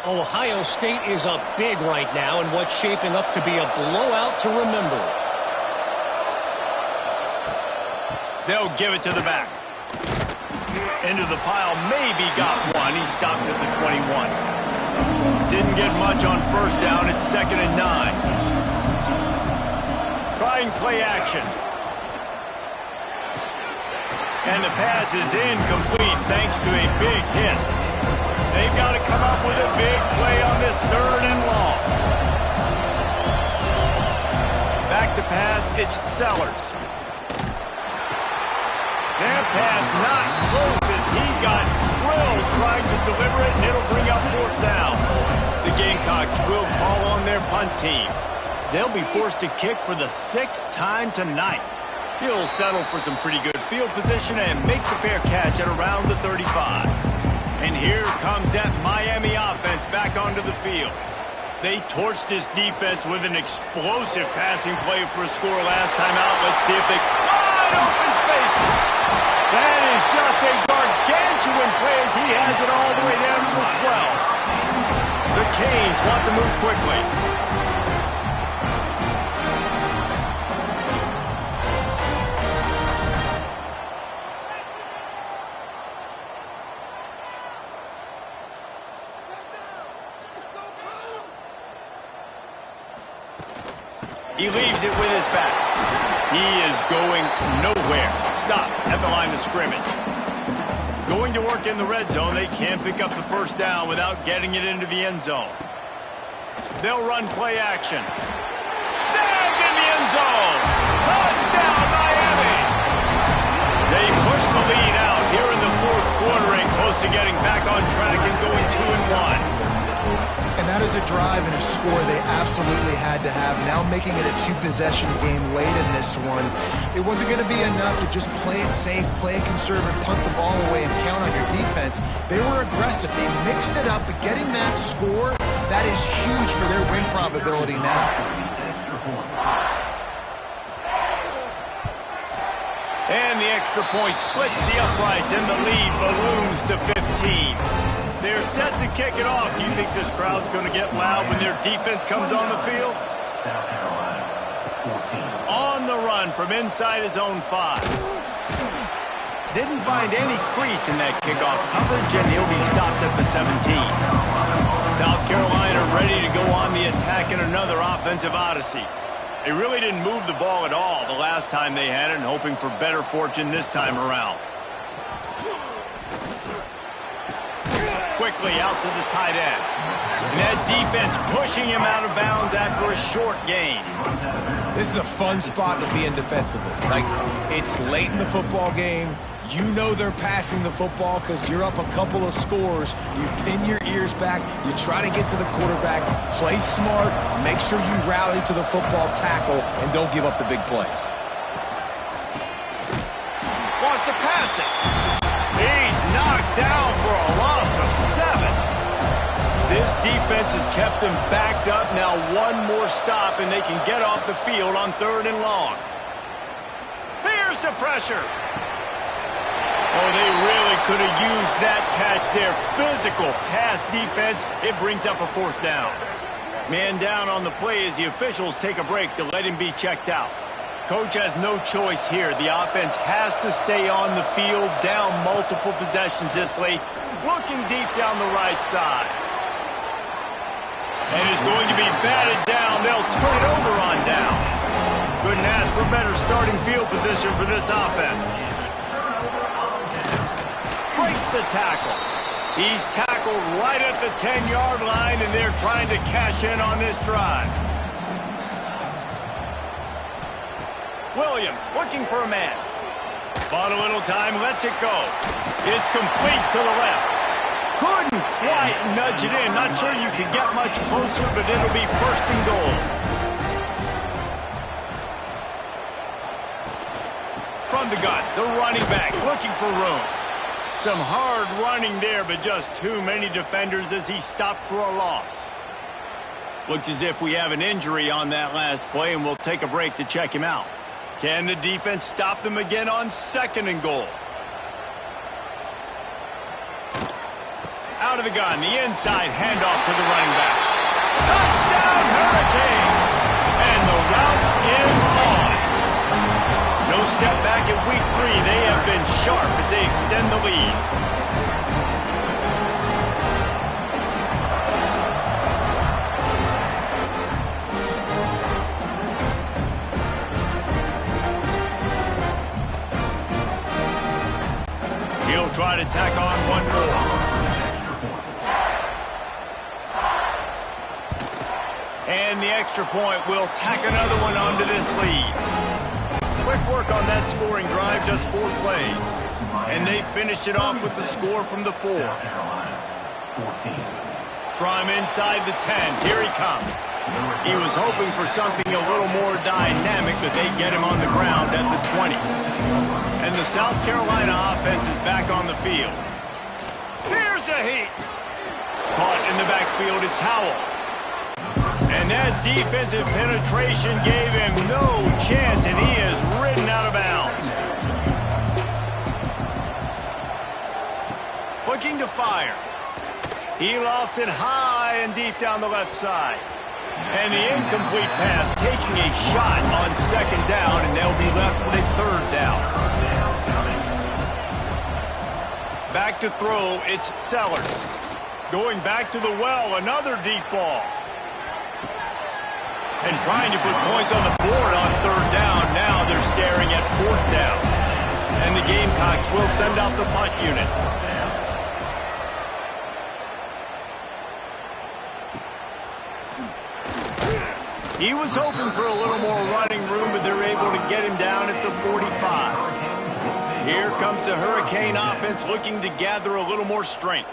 Ohio State is up big right now in what's shaping up to be a blowout to remember. They'll give it to the back. Into the pile, maybe got one. He stopped at the 21. Didn't get much on first down. It's 2nd and 9. Trying play action. And the pass is incomplete thanks to a big hit. They've got to come up with a big play on this 3rd and long. Back to pass, it's Sellers. That pass not close as he got drilled trying to deliver it, and it'll bring up 4th down. The Gamecocks will call on their punt team. They'll be forced to kick for the 6th time tonight. He'll settle for some pretty good field position and make the fair catch at around the 35. And here comes that Miami offense back onto the field. They torched this defense with an explosive passing play for a score last time out. Let's see if they... Wide open spaces! That is just a gargantuan play as he has it all the way down to the 12. The Canes want to move quickly. He leaves it with his back. He is going nowhere. Stop at the line of scrimmage. Going to work in the red zone. They can't pick up the first down without getting it into the end zone. They'll run play action. Snagged in the end zone. Touchdown, Miami. They push the lead out here in the 4th quarter and close to getting back on track and going 2-1. And that is a drive and a score they absolutely had to have. Now making it a 2-possession game late in this one. It wasn't going to be enough to just play it safe, play it conservative, punt the ball away, and count on your defense. They were aggressive. They mixed it up, but getting that score, that is huge for their win probability now. And the extra point splits the uprights, and the lead balloons to 15. They're set to kick it off. Do you think this crowd's going to get loud when their defense comes on the field? South Carolina, 14. On the run from inside his own 5. Didn't find any crease in that kickoff coverage, and he'll be stopped at the 17. South Carolina ready to go on the attack in another offensive odyssey. They really didn't move the ball at all the last time they had it, and hoping for better fortune this time around. Quickly out to the tight end. And that defense pushing him out of bounds after a short gain. This is a fun spot to be in defensively. Like, it's late in the football game. You know they're passing the football because you're up a couple of scores. You pin your ears back. You try to get to the quarterback. Play smart. Make sure you rally to the football tackle and don't give up the big plays. Wants to pass it. He's knocked down for a loss of 7. This defense has kept them backed up. Now one more stop and they can get off the field on 3rd and long. Here's the pressure. Oh, they really could have used that catch there. Physical pass defense. It brings up a 4th down. Man down on the play as the officials take a break to let him be checked out. Coach has no choice here. The offense has to stay on the field, down multiple possessions this late, looking deep down the right side. And is going to be batted down. They'll turn it over on downs. Couldn't ask for better starting field position for this offense. Breaks the tackle. He's tackled right at the 10-yard line, and they're trying to cash in on this drive. Williams looking for a man. Bought a little time, lets it go. It's complete to the left. Couldn't quite nudge it in. Not sure you could get much closer, but it'll be 1st and goal. From the gun, the running back looking for room. Some hard running there, but just too many defenders as he stopped for a loss. Looks as if we have an injury on that last play, and we'll take a break to check him out. Can the defense stop them again on 2nd and goal? out of the gun. The inside handoff to the running back. Touchdown, Hurricane! And the route is on. No step back in week 3. They have been sharp as they extend the lead. He'll try to tack on one more. And the extra point will tack another one onto this lead. Quick work on that scoring drive, just 4 plays. And they finished it off with the score from the 4. From inside the 10, here he comes. He was hoping for something a little more dynamic, but they get him on the ground at the 20. And the South Carolina offense is back on the field. Here's a heat. Caught in the backfield, it's Howell. And that defensive penetration gave him no chance, and he is ridden out of bounds. Looking to fire. He lost it high and deep down the left side. And the incomplete pass taking a shot on 2nd down, and they'll be left with a 3rd down. Back to throw, it's Sellers. Going back to the well, another deep ball. And trying to put points on the board on 3rd down. Now they're staring at 4th down. And the Gamecocks will send out the punt unit. He was hoping for a little more running room, but they're able to get him down at the 45. Here comes the Hurricane offense looking to gather a little more strength.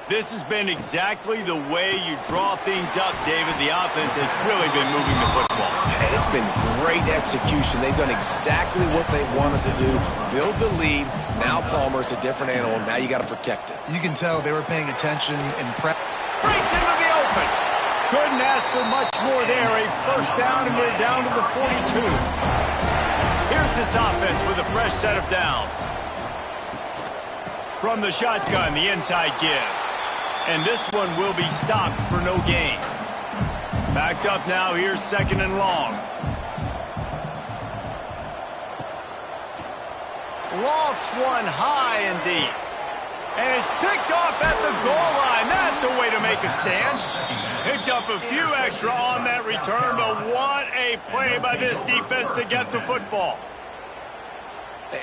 This has been exactly the way you draw things up, David. The offense has really been moving the football. And it's been great execution. They've done exactly what they wanted to do. Build the lead. Now Palmer's a different animal. Now you got to protect it. You can tell they were paying attention and prep. Breaks into the open. Couldn't ask for much more there. A 1st down, and they're down to the 42. Here's this offense with a fresh set of downs. From the shotgun, the inside give. And this one will be stopped for no gain. Backed up now, here's 2nd and long. Lofts one high and deep. And it's picked off at the goal line. That's a way to make a stand. Picked up a few extra on that return, but what a play by this defense to get the football.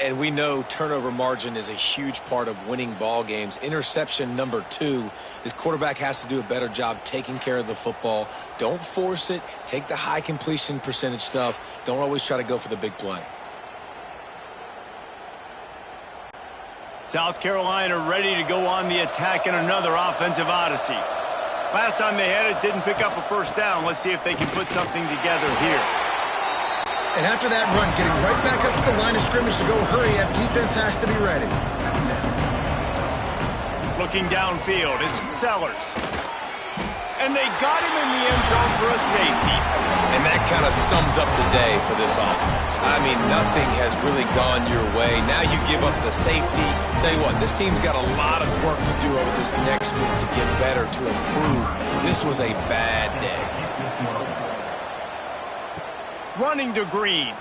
And we know turnover margin is a huge part of winning ball games. Interception number 2. This quarterback has to do a better job taking care of the football. Don't force it. Take the high completion percentage stuff. Don't always try to go for the big play. South Carolina ready to go on the attack in another offensive odyssey. Last time they had it, didn't pick up a 1st down. Let's see if they can put something together here. And after that run, getting right back up to the line of scrimmage to go hurry up, defense has to be ready. Looking downfield, it's Sellers. And they got him in the end zone for a safety. And that kind of sums up the day for this offense. I mean, nothing has really gone your way. Now you give up the safety. Tell you what, this team's got a lot of work to do over this next week to get better, to improve. This was a bad day. Running to Green.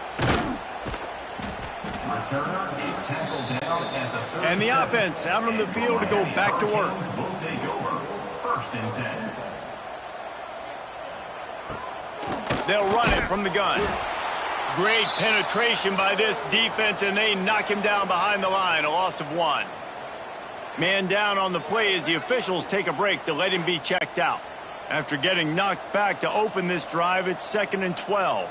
And the offense out on the field to go back to work. Will take over 1st and 10. They'll run it from the gun. Great penetration by this defense, and they knock him down behind the line. A loss of 1. Man down on the play as the officials take a break to let him be checked out. After getting knocked back to open this drive, it's 2nd and 12.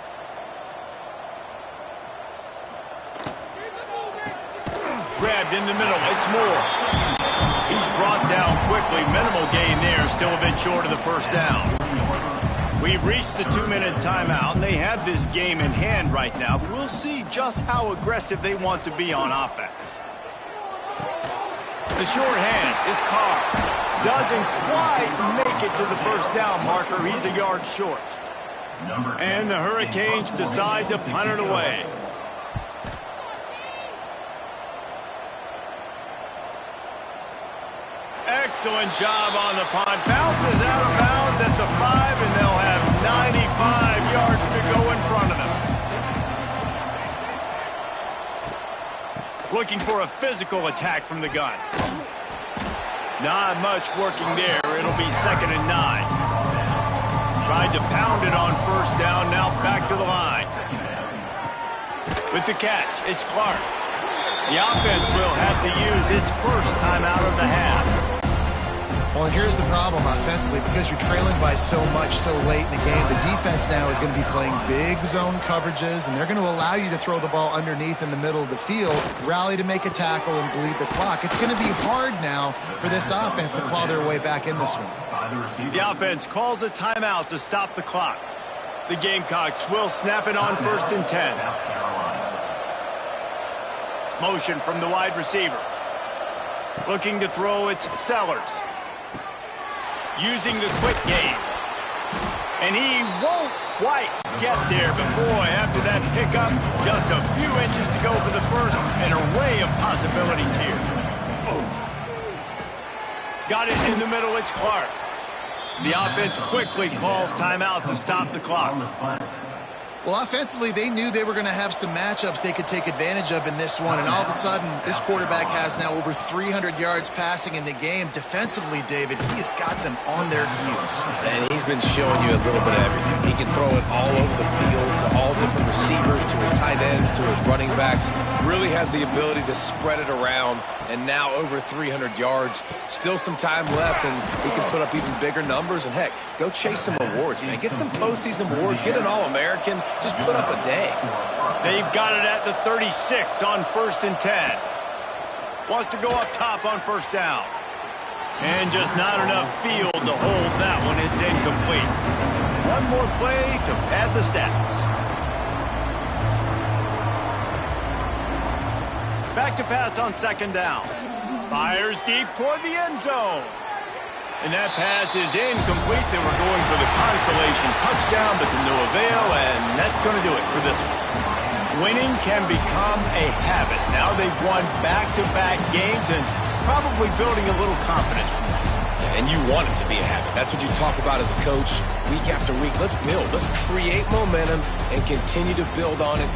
Grabbed in the middle, it's Moore. He's brought down quickly. Minimal gain there, still a bit short of the 1st down. We've reached the 2-minute timeout, and they have this game in hand right now. But we'll see just how aggressive they want to be on offense. The short hands, it's Carr. Doesn't quite make it to the 1st down marker. He's a yard short. And the Hurricanes decide to punt it away. Excellent job on the punt. Bounces out of bounds at the 5, and they'll have 95 yards to go in front of them. Looking for a physical attack from the gun. Not much working there. It'll be 2nd and 9. Tried to pound it on 1st down. Now back to the line. With the catch, it's Clark. The offense will have to use its first timeout of the half. Well, and here's the problem offensively. Because you're trailing by so much so late in the game, the defense now is going to be playing big zone coverages, and they're going to allow you to throw the ball underneath in the middle of the field, rally to make a tackle, and bleed the clock. It's going to be hard now for this offense to claw their way back in this one. The offense calls a timeout to stop the clock. The Gamecocks will snap it on 1st and 10. Motion from the wide receiver. Looking to throw, it's Sellers. Using the quick game. And he won't quite get there, but boy, after that pickup, just a few inches to go for the first. An array of possibilities here. Oh. Got it in the middle, it's Clark. The offense quickly calls timeout to stop the clock. Well, offensively, they knew they were going to have some matchups they could take advantage of in this one, and all of a sudden, this quarterback has now over 300 yards passing in the game. Defensively, David, he has got them on their heels. And he's been showing you a little bit of everything. He can throw it all over the field to all different receivers, to his tight ends, to his running backs. Really has the ability to spread it around, and now over 300 yards. Still some time left, and he can put up even bigger numbers. And, heck, go chase some awards, man. Get some postseason awards. Get an All-American. Just put up a day. They've got it at the 36 on 1st and 10. Wants to go up top on 1st down. And just not enough field to hold that one. It's incomplete. One more play to pad the stats. Back to pass on 2nd down. Fires deep toward the end zone. And that pass is incomplete. They were going for the consolation touchdown, but to no avail, and that's going to do it for this one. Winning can become a habit. Now they've won back-to-back games and probably building a little confidence from that. And you want it to be a habit. That's what you talk about as a coach week after week. Let's build. Let's create momentum and continue to build on it.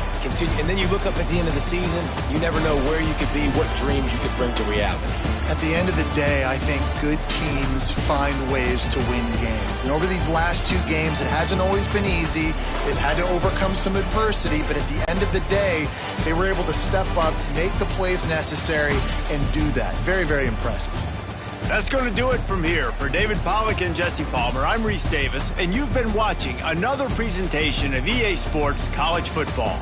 And then you look up at the end of the season, you never know where you could be, what dreams you could bring to reality. At the end of the day, I think good teams find ways to win games. And over these last 2 games, it hasn't always been easy. They've had to overcome some adversity, but at the end of the day, they were able to step up, make the plays necessary, and do that. Very, very impressive. That's going to do it from here. For David Pollack and Jesse Palmer, I'm Reese Davis, and you've been watching another presentation of EA Sports College Football.